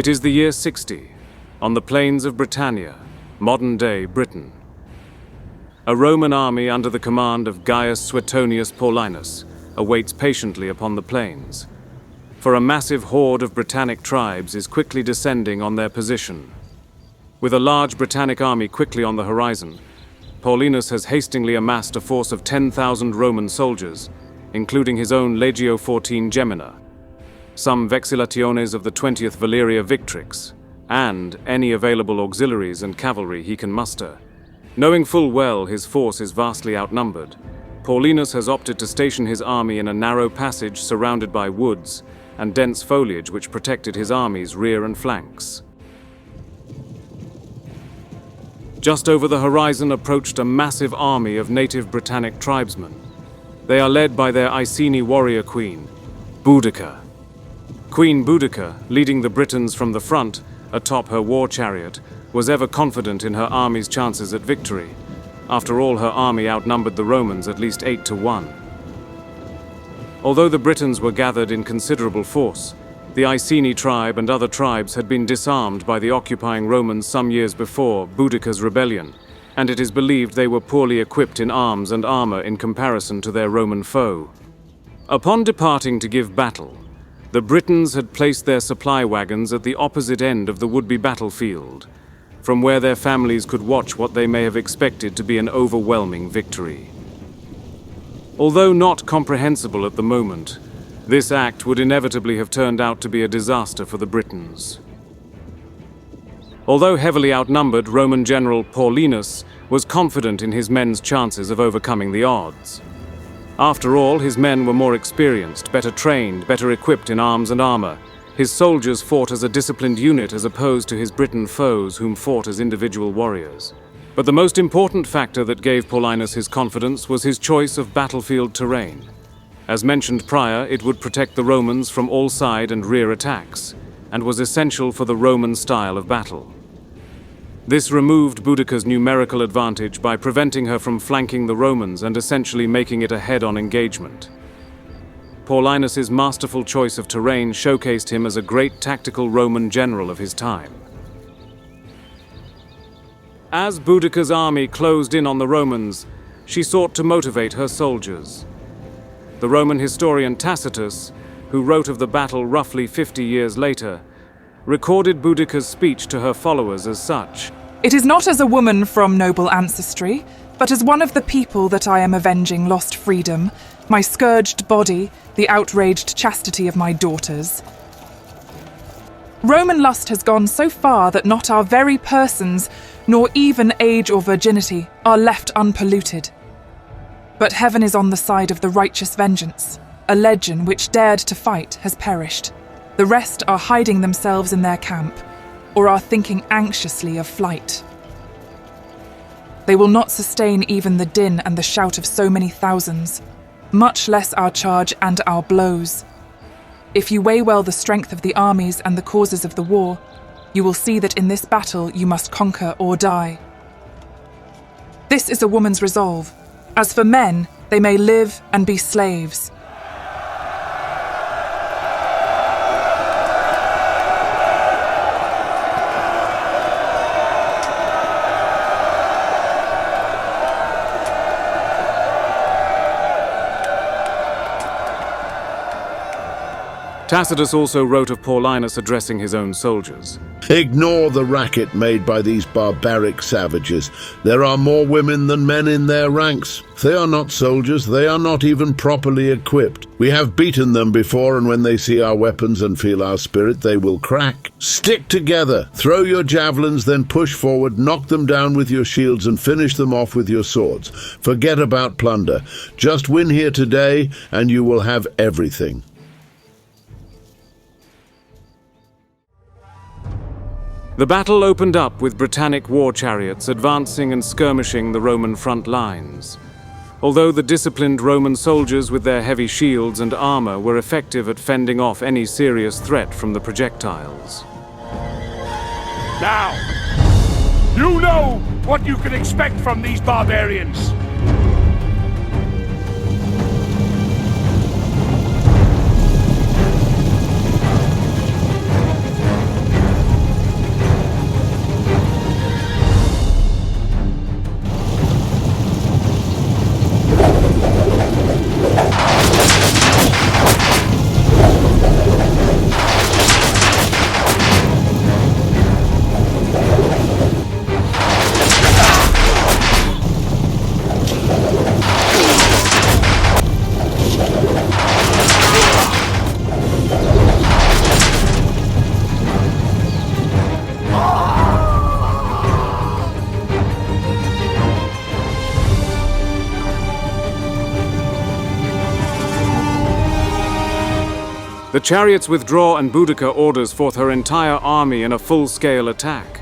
It is the year 60, on the plains of Britannia, modern-day Britain. A Roman army under the command of Gaius Suetonius Paulinus awaits patiently upon the plains, for a massive horde of Britannic tribes is quickly descending on their position. With a large Britannic army quickly on the horizon, Paulinus has hastily amassed a force of 10,000 Roman soldiers, including his own Legio XIV Gemina, some vexillationes of the 20th Valeria Victrix, and any available auxiliaries and cavalry he can muster. Knowing full well his force is vastly outnumbered, Paulinus has opted to station his army in a narrow passage surrounded by woods and dense foliage which protected his army's rear and flanks. Just over the horizon approached a massive army of native Britannic tribesmen. They are led by their Iceni warrior queen, Boudica. Queen Boudica, leading the Britons from the front, atop her war chariot, was ever confident in her army's chances at victory. After all, her army outnumbered the Romans at least 8-1. Although the Britons were gathered in considerable force, the Iceni tribe and other tribes had been disarmed by the occupying Romans some years before Boudica's rebellion, and it is believed they were poorly equipped in arms and armor in comparison to their Roman foe. Upon departing to give battle, the Britons had placed their supply wagons at the opposite end of the would-be battlefield, from where their families could watch what they may have expected to be an overwhelming victory. Although not comprehensible at the moment, this act would inevitably have turned out to be a disaster for the Britons. Although heavily outnumbered, Roman general Paulinus was confident in his men's chances of overcoming the odds. After all, his men were more experienced, better trained, better equipped in arms and armor. His soldiers fought as a disciplined unit as opposed to his Briton foes whom fought as individual warriors. But the most important factor that gave Paulinus his confidence was his choice of battlefield terrain. As mentioned prior, it would protect the Romans from all side and rear attacks, and was essential for the Roman style of battle. This removed Boudica's numerical advantage by preventing her from flanking the Romans and essentially making it a head-on engagement. Paulinus's masterful choice of terrain showcased him as a great tactical Roman general of his time. As Boudica's army closed in on the Romans, she sought to motivate her soldiers. The Roman historian Tacitus, who wrote of the battle roughly 50 years later, recorded Boudica's speech to her followers as such. "It is not as a woman from noble ancestry, but as one of the people that I am avenging lost freedom, my scourged body, the outraged chastity of my daughters. Roman lust has gone so far that not our very persons, nor even age or virginity, are left unpolluted. But heaven is on the side of the righteous vengeance. A legion which dared to fight has perished. The rest are hiding themselves in their camp, or are thinking anxiously of flight. They will not sustain even the din and the shout of so many thousands, much less our charge and our blows. If you weigh well the strength of the armies and the causes of the war, you will see that in this battle you must conquer or die. This is a woman's resolve. As for men, they may live and be slaves. Tacitus also wrote of Paulinus addressing his own soldiers. Ignore the racket made by these barbaric savages. There are more women than men in their ranks. They are not soldiers, they are not even properly equipped. We have beaten them before, and when they see our weapons and feel our spirit, they will crack. Stick together, throw your javelins, then push forward, knock them down with your shields and finish them off with your swords. Forget about plunder. Just win here today, and you will have everything. The battle opened up with Britannic war chariots advancing and skirmishing the Roman front lines. Although the disciplined Roman soldiers with their heavy shields and armor were effective at fending off any serious threat from the projectiles. Now, you know what you can expect from these barbarians. The chariots withdraw and Boudica orders forth her entire army in a full-scale attack.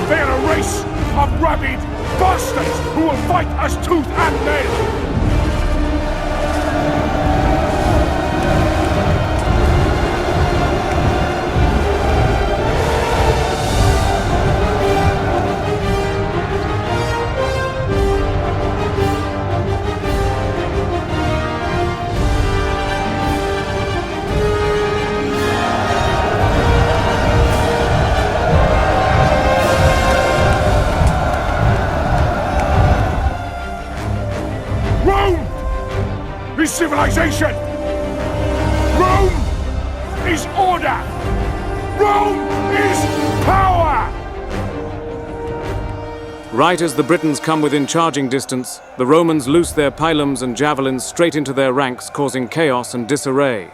They are a race of rabid bastards who will fight us tooth and nail! Is civilization! Rome is order! Rome is power! Right as the Britons come within charging distance, the Romans loose their pilums and javelins straight into their ranks, causing chaos and disarray.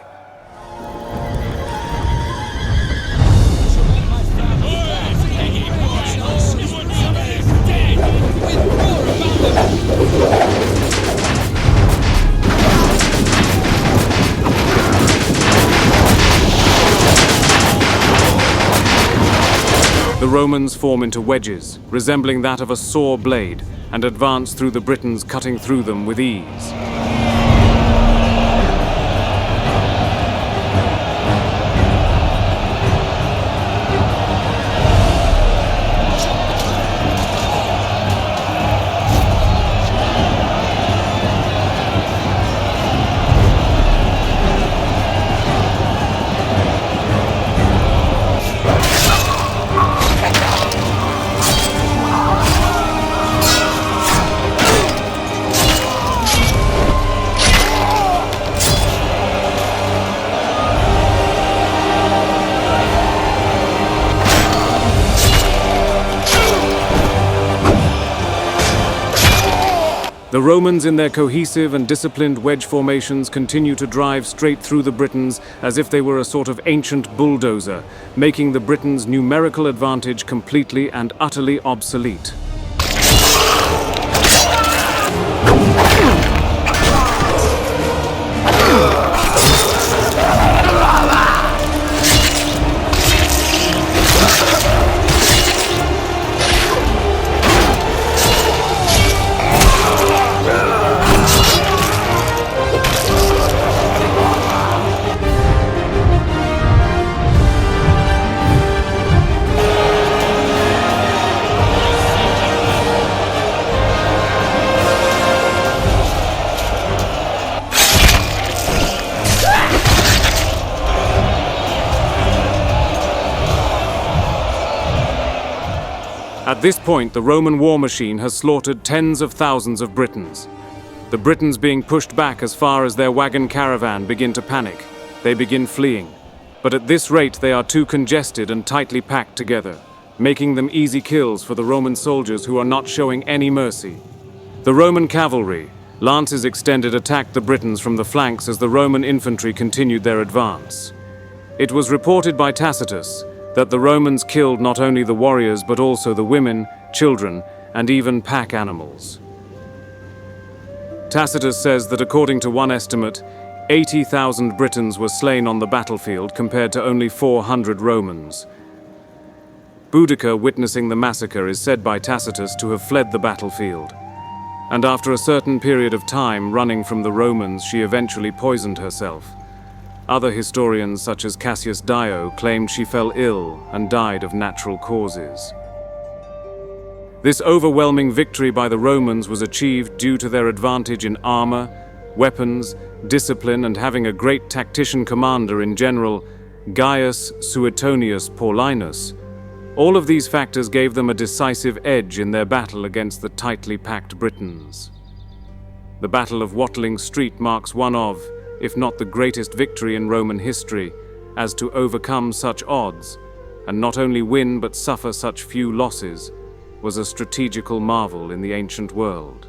The Romans form into wedges, resembling that of a saw blade, and advance through the Britons, cutting through them with ease. The Romans, in their cohesive and disciplined wedge formations, continue to drive straight through the Britons as if they were a sort of ancient bulldozer, making the Britons' numerical advantage completely and utterly obsolete. At this point, the Roman war machine has slaughtered tens of thousands of Britons. The Britons, being pushed back as far as their wagon caravan, begin to panic. They begin fleeing. But at this rate, they are too congested and tightly packed together, making them easy kills for the Roman soldiers who are not showing any mercy. The Roman cavalry, lances extended, attacked the Britons from the flanks as the Roman infantry continued their advance. It was reported by Tacitus that the Romans killed not only the warriors but also the women, children, and even pack animals. Tacitus says that according to one estimate, 80,000 Britons were slain on the battlefield compared to only 400 Romans. Boudica, witnessing the massacre, is said by Tacitus to have fled the battlefield, and after a certain period of time running from the Romans, she eventually poisoned herself. Other historians, such as Cassius Dio, claimed she fell ill and died of natural causes. This overwhelming victory by the Romans was achieved due to their advantage in armor, weapons, discipline, and having a great tactician commander in General Gaius Suetonius Paulinus. All of these factors gave them a decisive edge in their battle against the tightly packed Britons. The Battle of Watling Street marks one of, if not the greatest victory in Roman history, as to overcome such odds, and not only win but suffer such few losses, was a strategical marvel in the ancient world.